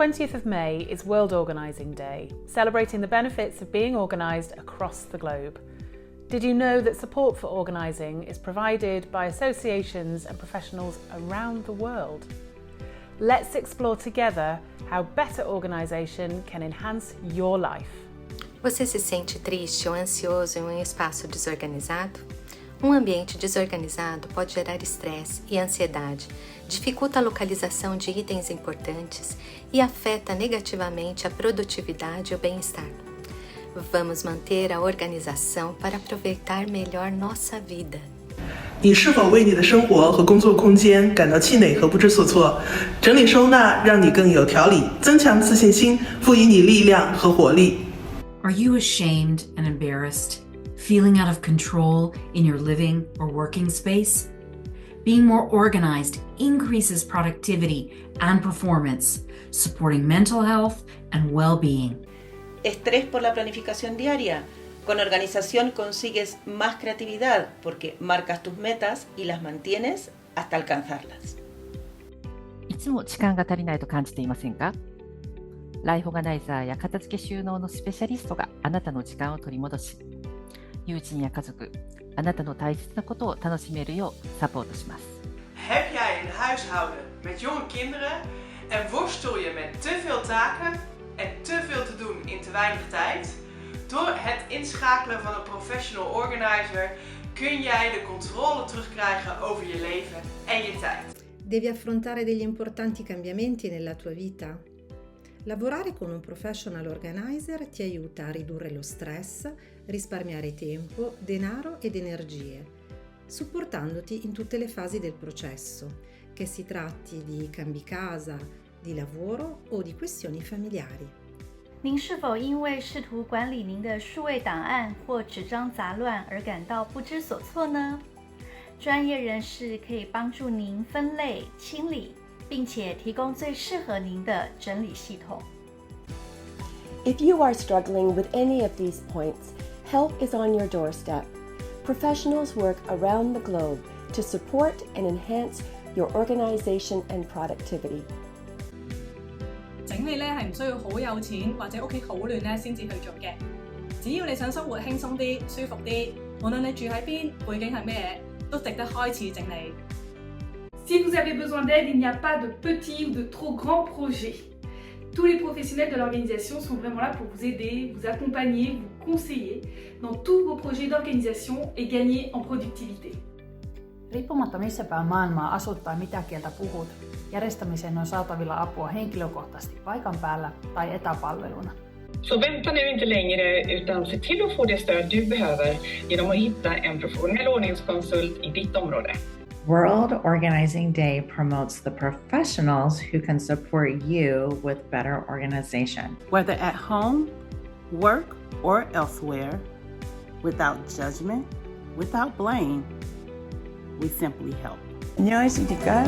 20th of May is World Organising Day, celebrating the benefits of being organised across the globe. Did you know that support for organising is provided by associations and professionals around the world? Let's explore together how better organisation can enhance your life. Você se sente triste ou ansioso em um espaço desorganizado? Um ambiente desorganizado pode gerar estresse e ansiedade, dificulta a localização de itens importantes e afeta negativamente a produtividade e o bem-estar. Vamos manter a organização para aproveitar melhor nossa vida. 你是否为你的生活和工作空间感到气馁和不知所措？整理收纳让你更有条理，增强自信心，赋予你力量和活力。Are you ashamed and embarrassed? Feeling out of control in your living or working space? Being more organized increases productivity and performance, supporting mental health and well-being. Estrés por la planificación diaria. Con organización consigues más creatividad porque marcas tus metas y las mantienes hasta alcanzarlas. いつも時間が足りないと感じていませんか？ライフオーガナイザーや片付け収納のスペシャリストがあなたの時間を取り戻し、友人や家族、あなたの大切なことを楽しめるようサポートします。Heb jij een huishouden met jonge kinderen en worstel je met te veel taken en te veel te doen in te weinig tijd? Door het inschakelen van een professional organizer kun jij de controle terugkrijgen over je leven en je tijd. Devi affrontare degli importanti cambiamenti nella tua vita? Lavorare con un professional organizer ti aiuta a ridurre lo stress, risparmiare tempo, denaro ed energie, supportandoti in tutte le fasi del processo, che si tratti di cambi casa, di lavoro o di questioni familiari. 您是否因为试图管理您的数位档案或纸张杂乱而感到不知所措呢？专业人士可以帮助您分类、清理，并且提供最适合您的整理系统。If you are struggling with any of these points, help is on your doorstep. Professionals work around the globe to support and enhance your organization and productivity. 整理咧係唔需要好有錢或者屋企好亂咧先至去做嘅，只要你想生活輕鬆啲、舒服啲，無論你住喺邊、背景係咩嘢，都值得開始整理。Si vous avez besoin d'aide, il n'y a pas de petits ou de trop grands projets. Tous les professionnels de l'organisation sont vraiment là pour vous aider, vous accompagner, vous conseiller dans tous vos projets d'organisation et gagner en productivité. Riippumatta missä päin maailmaa asut tai mitä kieltä puhut, järjestämiseen on saatavilla apua henkilökohtaisesti paikan päällä tai etäpalveluna. Så vänta nu inte längre utan se till att få det stöd du behöver genom att hitta en professionell ordningskonsult i ditt område. World Organizing Day promotes the professionals who can support you with better organization. Whether at home, work, or elsewhere, without judgment, without blame, we simply help. 안녕하십니까?